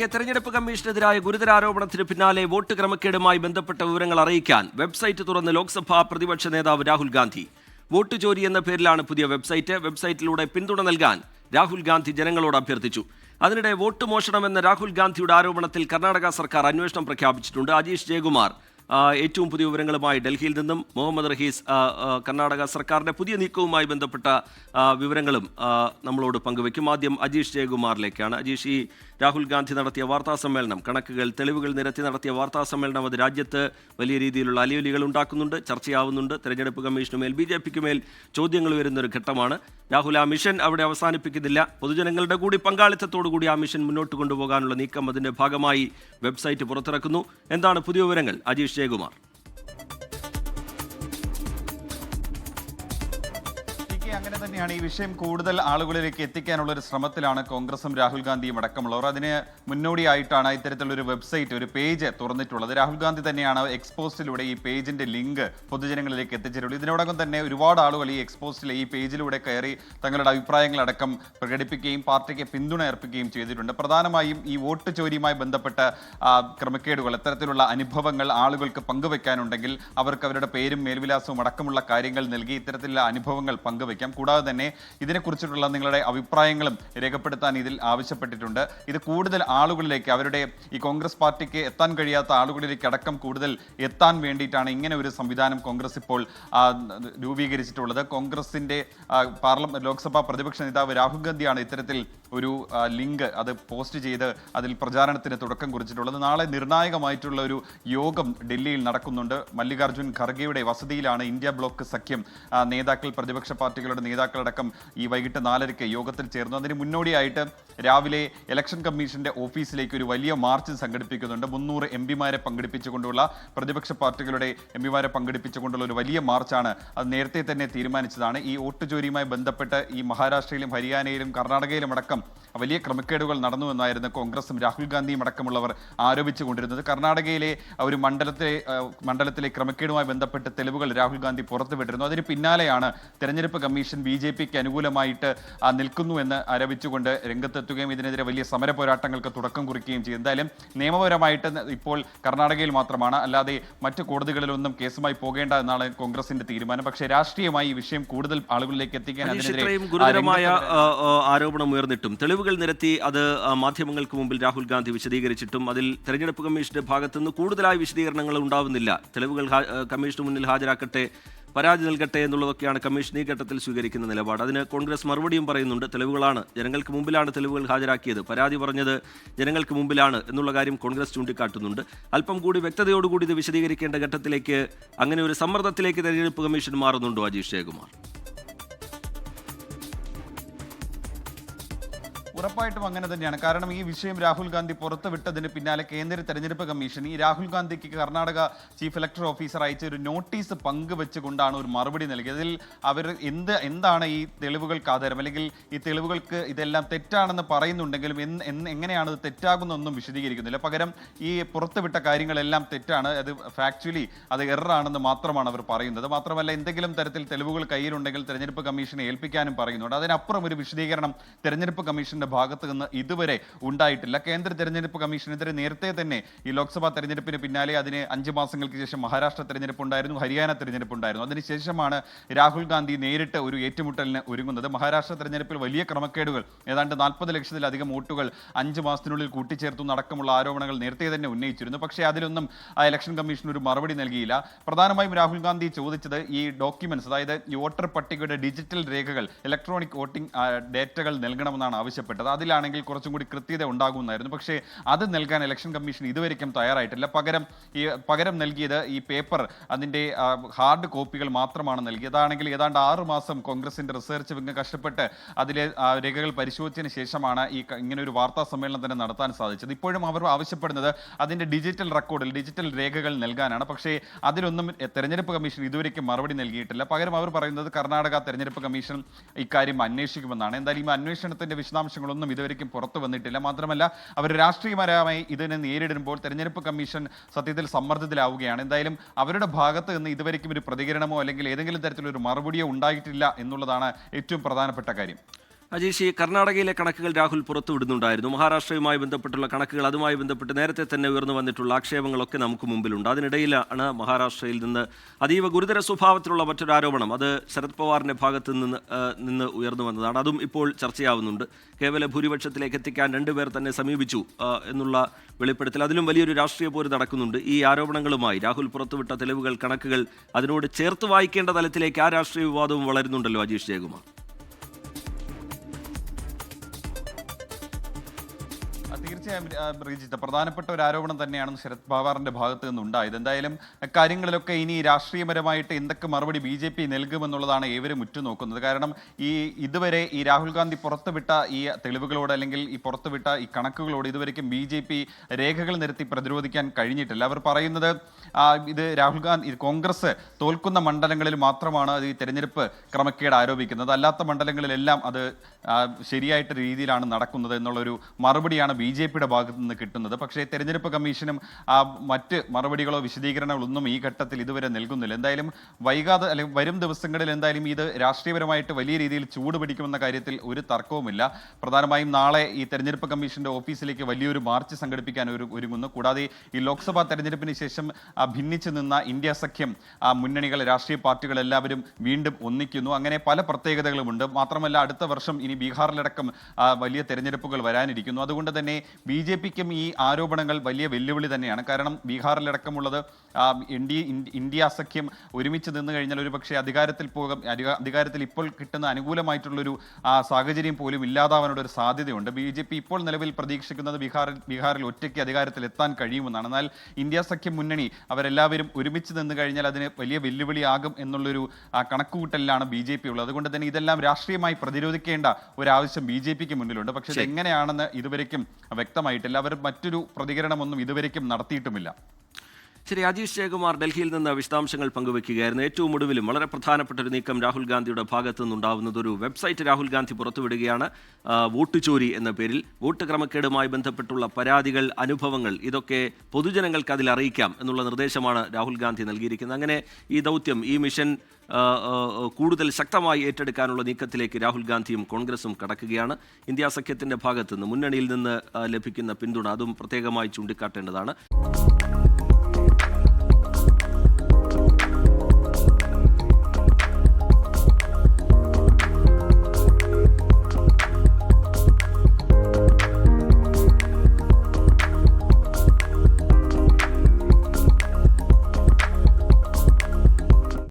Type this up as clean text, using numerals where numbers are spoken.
ഇതിനിടയ്ക്ക് തെരഞ്ഞെടുപ്പ് കമ്മീഷനെതിരായ ഗുരുതര ആരോപണത്തിന് പിന്നാലെ വോട്ട് ക്രമക്കേടുമായി ബന്ധപ്പെട്ട വിവരങ്ങൾ അറിയിക്കാൻ വെബ്സൈറ്റ് തുറന്ന് ലോക്സഭാ പ്രതിപക്ഷ നേതാവ് രാഹുൽ ഗാന്ധി. വോട്ട് ചോരി എന്ന പേരിലാണ് പുതിയ വെബ്സൈറ്റിലൂടെ പിന്തുണ നൽകാൻ രാഹുൽ ഗാന്ധി ജനങ്ങളോട് അഭ്യർത്ഥിച്ചു. അതിനിടെ വോട്ട് മോഷണമെന്ന രാഹുൽ ഗാന്ധിയുടെ ആരോപണത്തിൽ കർണാടക സർക്കാർ അന്വേഷണം പ്രഖ്യാപിച്ചിട്ടുണ്ട്. അജീഷ് ജയകുമാർ ഏറ്റവും പുതിയ വിവരങ്ങളുമായി ഡൽഹിയിൽ നിന്നും, മുഹമ്മദ് റഹീസ് കർണാടക സർക്കാരിന്റെ പുതിയ നീക്കവുമായി ബന്ധപ്പെട്ട വിവരങ്ങളും നമ്മളോട് പങ്കുവയ്ക്കും. ആദ്യം അജീഷ് ജയകുമാറിലേക്കാണ്. അജീഷ്, ഈ രാഹുൽ ഗാന്ധി നടത്തിയ വാർത്താ സമ്മേളനം, തെളിവുകൾ നിരത്തി നടത്തിയ വാർത്താ സമ്മേളനം, അത് രാജ്യത്ത് വലിയ രീതിയിലുള്ള അലയൊലികൾ ഉണ്ടാക്കുന്നുണ്ട്, ചർച്ചയാവുന്നുണ്ട്. തെരഞ്ഞെടുപ്പ് കമ്മീഷനുമേൽ BJPക്കുമേൽ ചോദ്യങ്ങൾ വരുന്നൊരു ഘട്ടമാണ്. രാഹുൽ, ആ മിഷൻ അവിടെ അവസാനിപ്പിക്കുന്നില്ല. പൊതുജനങ്ങളുടെ കൂടി പങ്കാളിത്തത്തോടുകൂടി ആ മിഷൻ മുന്നോട്ട് കൊണ്ടുപോകാനുള്ള നീക്കം അതിന്റെ ഭാഗമായി വെബ്സൈറ്റ് പുറത്തിറക്കുന്നു. എന്താണ് പുതിയ വിവരങ്ങൾ, അജീഷ് ജയകുമാർ? അങ്ങനെ തന്നെയാണ്. ഈ വിഷയം കൂടുതൽ ആളുകളിലേക്ക് എത്തിക്കാനുള്ള ഒരു ശ്രമത്തിലാണ് കോൺഗ്രസും രാഹുൽ ഗാന്ധിയും അടക്കമുള്ളവർ. അതിന് മുന്നോടിയായിട്ടാണ് ഇത്തരത്തിലൊരു വെബ്സൈറ്റ്, ഒരു പേജ് തുറന്നിട്ടുള്ളത്. രാഹുൽ ഗാന്ധി തന്നെയാണ് എക്സ്പോസ്റ്റിലൂടെ ഈ പേജിന്റെ ലിങ്ക് പൊതുജനങ്ങളിലേക്ക് എത്തിച്ചിട്ടുള്ളത്. ഇതിനോടകം തന്നെ ഒരുപാട് ആളുകൾ ഈ എക്സ്പോസ്റ്റിലെ ഈ പേജിലൂടെ കയറി തങ്ങളുടെ അഭിപ്രായങ്ങളടക്കം പ്രകടിപ്പിക്കുകയും പാർട്ടിക്ക് പിന്തുണ അർപ്പിക്കുകയും ചെയ്തിട്ടുണ്ട്. പ്രധാനമായും ഈ വോട്ട് ചോരിയുമായി ബന്ധപ്പെട്ട ക്രമക്കേടുകൾ, ഇത്തരത്തിലുള്ള അനുഭവങ്ങൾ ആളുകൾക്ക് പങ്കുവെക്കാനുണ്ടെങ്കിൽ അവർക്ക് അവരുടെ പേരും മേൽവിലാസവും അടക്കമുള്ള കാര്യങ്ങൾ നൽകി ഇത്തരത്തിലുള്ള അനുഭവങ്ങൾ പങ്കുവെക്കാം. കൂടാതെ തന്നെ ഇതിനെക്കുറിച്ചിട്ടുള്ള നിങ്ങളുടെ അഭിപ്രായങ്ങളും രേഖപ്പെടുത്താൻ ഇതിൽ ആവശ്യപ്പെട്ടിട്ടുണ്ട്. ഇത് കൂടുതൽ ആളുകളിലേക്ക്, അവരുടെ ഈ കോൺഗ്രസ് പാർട്ടിക്ക് എത്താൻ കഴിയാത്ത ആളുകളിലേക്ക് അടക്കം കൂടുതൽ എത്താൻ വേണ്ടിയിട്ടാണ് ഇങ്ങനെ ഒരു സംവിധാനം കോൺഗ്രസ് ഇപ്പോൾ രൂപീകരിച്ചിട്ടുള്ളത്. കോൺഗ്രസിന്റെ ലോക്സഭാ പ്രതിപക്ഷ നേതാവ് രാഹുൽ ഗാന്ധിയാണ് ഇത്തരത്തിൽ ഒരു ലിങ്ക് അത് പോസ്റ്റ് ചെയ്ത് അതിൽ പ്രചാരണത്തിന് തുടക്കം കുറിച്ചിട്ടുള്ളത്. നാളെ നിർണായകമായിട്ടുള്ള ഒരു യോഗം ഡൽഹിയിൽ നടക്കുന്നുണ്ട്. മല്ലികാർജ്ജുൻ ഖർഗെയുടെ വസതിയിലാണ് ഇന്ത്യ ബ്ലോക്ക് സഖ്യം നേതാക്കൾ, പ്രതിപക്ഷ പാർട്ടികളുടെ നേതാക്കളടക്കം ഈ വൈകിട്ട് 4:30 യോഗത്തിൽ ചേർന്നു. അതിന് മുന്നോടിയായിട്ട് രാവിലെ ഇലക്ഷൻ കമ്മീഷന്റെ ഓഫീസിലേക്ക് ഒരു വലിയ മാർച്ച് സംഘടിപ്പിക്കുന്നുണ്ട്. 300 MPമാരെ പങ്കെടുപ്പിച്ചുകൊണ്ടുള്ള, പ്രതിപക്ഷ പാർട്ടികളുടെ MPമാരെ പങ്കെടുപ്പിച്ചുകൊണ്ടുള്ള ഒരു വലിയ മാർച്ചാണ്. അത് നേരത്തെ തന്നെ തീരുമാനിച്ചതാണ്. ഈ വോട്ട് ചോരിയുമായി ബന്ധപ്പെട്ട് ഈ മഹാരാഷ്ട്രയിലും ഹരിയാനയിലും കർണാടകയിലും അടക്കം വലിയ ക്രമക്കേടുകൾ നടന്നുവെന്നായിരുന്നു കോൺഗ്രസും രാഹുൽ ഗാന്ധിയും അടക്കമുള്ളവർ ആരോപിച്ചുകൊണ്ടിരുന്നത്. കർണാടകയിലെ ഒരു മണ്ഡലത്തിലെ ക്രമക്കേടുമായി ബന്ധപ്പെട്ട് തെളിവുകൾ രാഹുൽ ഗാന്ധി പുറത്തുവിട്ടിരുന്നു. അതിന് പിന്നാലെയാണ് തെരഞ്ഞെടുപ്പ് കമ്മീഷൻ BJPക്ക് അനുകൂലമായിട്ട് നിൽക്കുന്നു എന്ന് ആരോപിച്ചുകൊണ്ട് രംഗത്തെത്തുകയും ഇതിനെതിരെ വലിയ സമര പോരാട്ടങ്ങൾക്ക് തുടക്കം കുറിക്കുകയും ചെയ്തു. എന്തായാലും നിയമപരമായിട്ട് ഇപ്പോൾ കർണാടകയിൽ മാത്രമാണ്, അല്ലാതെ മറ്റു കോടതികളിലൊന്നും കേസുമായി പോകേണ്ട എന്നാണ് കോൺഗ്രസിന്റെ തീരുമാനം. പക്ഷേ രാഷ്ട്രീയമായി ഈ വിഷയം കൂടുതൽ ആളുകളിലേക്ക് എത്തിക്കാൻ ഗുരുതരമായ ആരോപണം ഉയർന്നിട്ടും തെളിവുകൾ നിരത്തി അത് മാധ്യമങ്ങൾക്ക് മുമ്പിൽ രാഹുൽ ഗാന്ധി വിശദീകരിച്ചിട്ടും അതിൽ തെരഞ്ഞെടുപ്പ് കമ്മീഷന്റെ ഭാഗത്തുനിന്ന് കൂടുതലായി വിശദീകരണങ്ങൾ ഉണ്ടാവുന്നില്ല. തെളിവുകൾ കമ്മീഷന് മുന്നിൽ ഹാജരാക്കട്ടെ, പരാതി നൽകട്ടെ എന്നുള്ളതൊക്കെയാണ് കമ്മീഷൻ ഈ ഘട്ടത്തിൽ സ്വീകരിക്കുന്ന നിലപാട്. അതിന് കോൺഗ്രസ് മറുപടിയും പറയുന്നുണ്ട്. ജനങ്ങൾക്ക് മുമ്പിലാണ് തെളിവുകൾ ഹാജരാക്കിയത്, പരാതി പറഞ്ഞത് ജനങ്ങൾക്ക് മുമ്പിലാണ് എന്നുള്ള കാര്യം കോൺഗ്രസ് ചൂണ്ടിക്കാട്ടുന്നുണ്ട്. അല്പം കൂടി വ്യക്തതയോടുകൂടി ഇത് വിശദീകരിക്കേണ്ട ഘട്ടത്തിലേക്ക്, അങ്ങനെ ഒരു സമ്മർദ്ദത്തിലേക്ക് തെരഞ്ഞെടുപ്പ് കമ്മീഷൻ മാറുന്നുണ്ടോ അജീഷ് ജയകുമാർ? ഉറപ്പായിട്ടും അങ്ങനെ തന്നെയാണ്. കാരണം ഈ വിഷയം രാഹുൽ ഗാന്ധി പുറത്തുവിട്ടതിന് പിന്നാലെ കേന്ദ്ര തെരഞ്ഞെടുപ്പ് കമ്മീഷൻ ഈ രാഹുൽ ഗാന്ധിക്ക് കർണാടക ചീഫ് ഇലക്ടറൽ ഓഫീസർ അയച്ച ഒരു നോട്ടീസ് പങ്കുവെച്ചുകൊണ്ടാണ് ഒരു മറുപടി നൽകിയത്. അതിൽ അവർ എന്താണ് ഈ തെളിവുകൾക്ക് ആധാരം, അല്ലെങ്കിൽ ഈ തെളിവുകൾക്ക് ഇതെല്ലാം തെറ്റാണെന്ന് പറയുന്നുണ്ടെങ്കിലും എങ്ങനെയാണ് ഇത് തെറ്റാകുന്നൊന്നും വിശദീകരിക്കുന്നില്ല. പകരം ഈ പുറത്തുവിട്ട കാര്യങ്ങളെല്ലാം തെറ്റാണ്, അത് ഫാക്ച്വലി അത് എററാണെന്ന് മാത്രമാണ് അവർ പറയുന്നത്. മാത്രമല്ല, എന്തെങ്കിലും തരത്തിൽ തെളിവുകൾ കയ്യിലുണ്ടെങ്കിൽ തെരഞ്ഞെടുപ്പ് കമ്മീഷനെ ഏൽപ്പിക്കാനും പറയുന്നുണ്ട്. അതിനപ്പുറം ഒരു വിശദീകരണം തെരഞ്ഞെടുപ്പ് കമ്മീഷന്റെ ഭാഗത്ത് നിന്ന് ഇതുവരെ ഉണ്ടായിട്ടില്ല. കേന്ദ്ര തെരഞ്ഞെടുപ്പ് കമ്മീഷനെതിരെ നേരത്തെ തന്നെ ഈ ലോക്സഭാ തെരഞ്ഞെടുപ്പിന് പിന്നാലെ അതിന് 5 മാസങ്ങൾക്ക് ശേഷം മഹാരാഷ്ട്ര തെരഞ്ഞെടുപ്പ് ഉണ്ടായിരുന്നു, ഹരിയാന തെരഞ്ഞെടുപ്പ് ഉണ്ടായിരുന്നു. അതിനുശേഷമാണ് രാഹുൽ ഗാന്ധി നേരിട്ട് ഒരു ഏറ്റുമുട്ടലിന് ഒരുങ്ങുന്നത്. മഹാരാഷ്ട്ര തെരഞ്ഞെടുപ്പിൽ വലിയ ക്രമക്കേടുകൾ, ഏതാണ്ട് 40 ലക്ഷത്തിലധികം വോട്ടുകൾ 5 മാസത്തിനുള്ളിൽ കൂട്ടിച്ചേർത്തു അടക്കമുള്ള ആരോപണങ്ങൾ നേരത്തെ തന്നെ ഉന്നയിച്ചിരുന്നു. പക്ഷേ അതിലൊന്നും ഇലക്ഷൻ കമ്മീഷൻ ഒരു മറുപടി നൽകിയില്ല. പ്രധാനമായും രാഹുൽ ഗാന്ധി ചോദിച്ചത് ഈ ഡോക്യുമെന്റ്സ്, അതായത് ഈ വോട്ടർ പട്ടികയുടെ ഡിജിറ്റൽ രേഖകൾ, ഇലക്ട്രോണിക് വോട്ടിംഗ് ഡേറ്റകൾ നൽകണമെന്നാണ് ആവശ്യപ്പെട്ടത്. അതിലാണെങ്കിൽ കുറച്ചും കൂടി കൃത്യത ഉണ്ടാകുമെന്നായിരുന്നു. പക്ഷേ അത് നൽകാൻ ഇലക്ഷൻ കമ്മീഷൻ ഇതുവരെയ്ക്കും തയ്യാറായിട്ടില്ല. പകരം നൽകിയത് ഈ പേപ്പർ, അതിൻ്റെ ഹാർഡ് കോപ്പികൾ മാത്രമാണ് നൽകിയത്. അതാണെങ്കിൽ ഏതാണ്ട് 6 മാസം കോൺഗ്രസിന്റെ റിസർച്ച് വിങ് കഷ്ടപ്പെട്ട് അതിലെ രേഖകൾ പരിശോധിച്ചതിന് ശേഷമാണ് ഇങ്ങനെ ഒരു വാർത്താ സമ്മേളനം തന്നെ നടത്താൻ സാധിച്ചത്. ഇപ്പോഴും അവർ ആവശ്യപ്പെടുന്നത് അതിന്റെ ഡിജിറ്റൽ റെക്കോർഡിൽ, ഡിജിറ്റൽ രേഖകൾ നൽകാനാണ്. പക്ഷേ അതിലൊന്നും തെരഞ്ഞെടുപ്പ് കമ്മീഷൻ ഇതുവരെയ്ക്കും മറുപടി നൽകിയിട്ടില്ല. പകരം അവർ പറയുന്നത് കർണാടക തെരഞ്ഞെടുപ്പ് കമ്മീഷൻ ഇക്കാര്യം അന്വേഷിക്കുമെന്നാണ്. എന്തായാലും ഈ അന്വേഷണത്തിന്റെ വിശദാംശങ്ങളൊന്നും ഇതുവരെയ്ക്കും പുറത്തു വന്നിട്ടില്ല. മാത്രമല്ല, അവർ രാഷ്ട്രീയപരമായി ഇതിനെ നേരിടുമ്പോൾ തെരഞ്ഞെടുപ്പ് കമ്മീഷൻ സത്യത്തിൽ സമ്മർദ്ദത്തിലാവുകയാണ്. എന്തായാലും അവരുടെ ഭാഗത്ത് നിന്ന് ഇതുവരെയ്ക്കും ഒരു പ്രതികരണമോ അല്ലെങ്കിൽ ഏതെങ്കിലും തരത്തിലൊരു മറുപടിയോ ഉണ്ടായിട്ടില്ല എന്നുള്ളതാണ് ഏറ്റവും പ്രധാനപ്പെട്ട കാര്യം. അജീഷ്, ഈ കർണാടകയിലെ കണക്കുകൾ രാഹുൽ പുറത്തുവിടുന്നുണ്ടായിരുന്നു. മഹാരാഷ്ട്രയുമായി ബന്ധപ്പെട്ടുള്ള കണക്കുകൾ, അതുമായി ബന്ധപ്പെട്ട് നേരത്തെ തന്നെ ഉയർന്നു വന്നിട്ടുള്ള ആക്ഷേപങ്ങളൊക്കെ നമുക്ക് മുമ്പിലുണ്ട്. അതിനിടയിലാണ് മഹാരാഷ്ട്രയിൽ നിന്ന് അതീവ ഗുരുതര സ്വഭാവത്തിലുള്ള മറ്റൊരു ആരോപണം. അത് ശരത് പവാറിന്റെ ഭാഗത്ത് നിന്ന് ഉയർന്നു വന്നതാണ്. അതും ഇപ്പോൾ ചർച്ചയാവുന്നുണ്ട്. കേവല ഭൂരിപക്ഷത്തിലേക്ക് എത്തിക്കാൻ രണ്ടുപേർ തന്നെ സമീപിച്ചു എന്നുള്ള വെളിപ്പെടുത്തൽ, അതിലും വലിയൊരു രാഷ്ട്രീയ പോര് നടക്കുന്നുണ്ട്. ഈ ആരോപണങ്ങളുമായി രാഹുൽ പുറത്തുവിട്ട തെളിവുകൾ, കണക്കുകൾ അതിനോട് ചേർത്ത് വായിക്കേണ്ട തലത്തിലേക്ക് ആ രാഷ്ട്രീയ വിവാദവും വളരുന്നുണ്ടല്ലോ അജീഷ് ജയകുമാർ. തീർച്ചയായും റിജിത്ത്, പ്രധാനപ്പെട്ട ഒരു ആരോപണം തന്നെയാണ് ശരത് പവാറിന്റെ ഭാഗത്ത് നിന്നുണ്ടായത്. എന്തായാലും കാര്യങ്ങളിലൊക്കെ ഇനി രാഷ്ട്രീയപരമായിട്ട് എന്തൊക്കെ മറുപടി BJP നൽകുമെന്നുള്ളതാണ് ഏവരും ഉറ്റുനോക്കുന്നത്. കാരണം ഇതുവരെ ഈ രാഹുൽ ഗാന്ധി പുറത്തുവിട്ട ഈ തെളിവുകളോട്, അല്ലെങ്കിൽ ഈ പുറത്തുവിട്ട ഈ കണക്കുകളോട് ഇതുവരെയ്ക്കും BJP രേഖകൾ നിരത്തി പ്രതിരോധിക്കാൻ കഴിഞ്ഞിട്ടില്ല. അവർ പറയുന്നത് ഇത് രാഹുൽ ഗാന്ധി, കോൺഗ്രസ് തോൽക്കുന്ന മണ്ഡലങ്ങളിൽ മാത്രമാണ് അത് ഈ തെരഞ്ഞെടുപ്പ് ക്രമക്കേട് ആരോപിക്കുന്നത്, അല്ലാത്ത മണ്ഡലങ്ങളിലെല്ലാം അത് ശരിയായിട്ട് രീതിയിലാണ് നടക്കുന്നത് എന്നുള്ളൊരു മറുപടിയാണ് BJPയുടെ ഭാഗത്തു നിന്ന് കിട്ടുന്നത്. പക്ഷേ തെരഞ്ഞെടുപ്പ് കമ്മീഷനും മറ്റ് മറുപടികളോ വിശദീകരണങ്ങളോ ഒന്നും ഈ ഘട്ടത്തിൽ ഇതുവരെ നൽകുന്നില്ല. എന്തായാലും വൈകാതെ, അല്ലെങ്കിൽ വരും ദിവസങ്ങളിൽ എന്തായാലും ഇത് രാഷ്ട്രീയപരമായിട്ട് വലിയ രീതിയിൽ ചൂട് പിടിക്കുമെന്ന കാര്യത്തിൽ ഒരു തർക്കവുമില്ല. പ്രധാനമായും നാളെ ഈ തെരഞ്ഞെടുപ്പ് കമ്മീഷന്റെ ഓഫീസിലേക്ക് വലിയൊരു മാർച്ച് സംഘടിപ്പിക്കാൻ ഒരുങ്ങുന്നു. കൂടാതെ ഈ ലോക്സഭാ തെരഞ്ഞെടുപ്പിന് ശേഷം ഭിന്നിച്ചു നിന്ന ഇന്ത്യ സഖ്യം മുന്നണികൾ, രാഷ്ട്രീയ പാർട്ടികൾ എല്ലാവരും വീണ്ടും ഒന്നിക്കുന്നു. അങ്ങനെ പല പ്രത്യേകതകളുമുണ്ട്. മാത്രമല്ല അടുത്ത വർഷം ഇനി ബീഹാറിലടക്കം വലിയ തെരഞ്ഞെടുപ്പുകൾ വരാനിരിക്കുന്നു. അതുകൊണ്ട് തന്നെ BJPക്കും ഈ ആരോപണങ്ങൾ വലിയ വെല്ലുവിളി തന്നെയാണ്. കാരണം ബീഹാറിലടക്കമുള്ളത് ഇന്ത്യ സഖ്യം ഒരുമിച്ച് നിന്ന് കഴിഞ്ഞാൽ ഒരുപക്ഷെ അധികാരത്തിൽ ഇപ്പോൾ കിട്ടുന്ന അനുകൂലമായിട്ടുള്ളൊരു സാഹചര്യം പോലും ഇല്ലാതാവാനുള്ള ഒരു സാധ്യതയുണ്ട്. BJP ഇപ്പോൾ നിലവിൽ പ്രതീക്ഷിക്കുന്നത് ബീഹാറിൽ ഒറ്റയ്ക്ക് അധികാരത്തിൽ എത്താൻ കഴിയുമെന്നാണ്. എന്നാൽ ഇന്ത്യ സഖ്യം മുന്നണി അവരെല്ലാവരും ഒരുമിച്ച് നിന്ന് കഴിഞ്ഞാൽ അതിന് വലിയ വെല്ലുവിളിയാകും എന്നുള്ളൊരു കണക്കുകൂട്ടലിലാണ് BJP ഉള്ളത്. അതുകൊണ്ട് തന്നെ ഇതെല്ലാം രാഷ്ട്രീയമായി പ്രതിരോധിക്കേണ്ട ഒരാവശ്യം BJPക്ക് മുന്നിലുണ്ട്. പക്ഷേ ഇത് എങ്ങനെയാണെന്ന് ഇതുവരെയ്ക്കും വ്യക്തമായിട്ടില്ല. അവർ മറ്റൊരു പ്രതികരണമൊന്നും ഇതുവരെയ്ക്കും നടത്തിയിട്ടുമില്ല. ശരി, അജീഷ് ജയകുമാർ ഡൽഹിയിൽ നിന്ന് വിശദാംശങ്ങൾ പങ്കുവയ്ക്കുകയായിരുന്നു. ഏറ്റവും ഒടുവിലും വളരെ പ്രധാനപ്പെട്ട ഒരു നീക്കം രാഹുൽ ഗാന്ധിയുടെ ഭാഗത്തു നിന്നുണ്ടാവുന്നത്, ഒരു വെബ്സൈറ്റ് രാഹുൽ ഗാന്ധി പുറത്തുവിടുകയാണ്. വോട്ട് ചോരി എന്ന പേരിൽ വോട്ട് ക്രമക്കേടുമായി ബന്ധപ്പെട്ടുള്ള പരാതികൾ, അനുഭവങ്ങൾ, ഇതൊക്കെ പൊതുജനങ്ങൾക്ക് അതിൽ അറിയിക്കാം എന്നുള്ള നിർദ്ദേശമാണ് രാഹുൽ ഗാന്ധി നൽകിയിരിക്കുന്നത്. അങ്ങനെ ഈ ദൗത്യം, ഈ മിഷൻ കൂടുതൽ ശക്തമായി ഏറ്റെടുക്കാനുള്ള നീക്കത്തിലേക്ക് രാഹുൽ ഗാന്ധിയും കോൺഗ്രസും കടക്കുകയാണ്. ഇന്ത്യ സഖ്യത്തിൻ്റെ ഭാഗത്തുനിന്ന്, മുന്നണിയിൽ നിന്ന് ലഭിക്കുന്ന പിന്തുണ അതും പ്രത്യേകമായി ചൂണ്ടിക്കാട്ടേണ്ടതാണ്.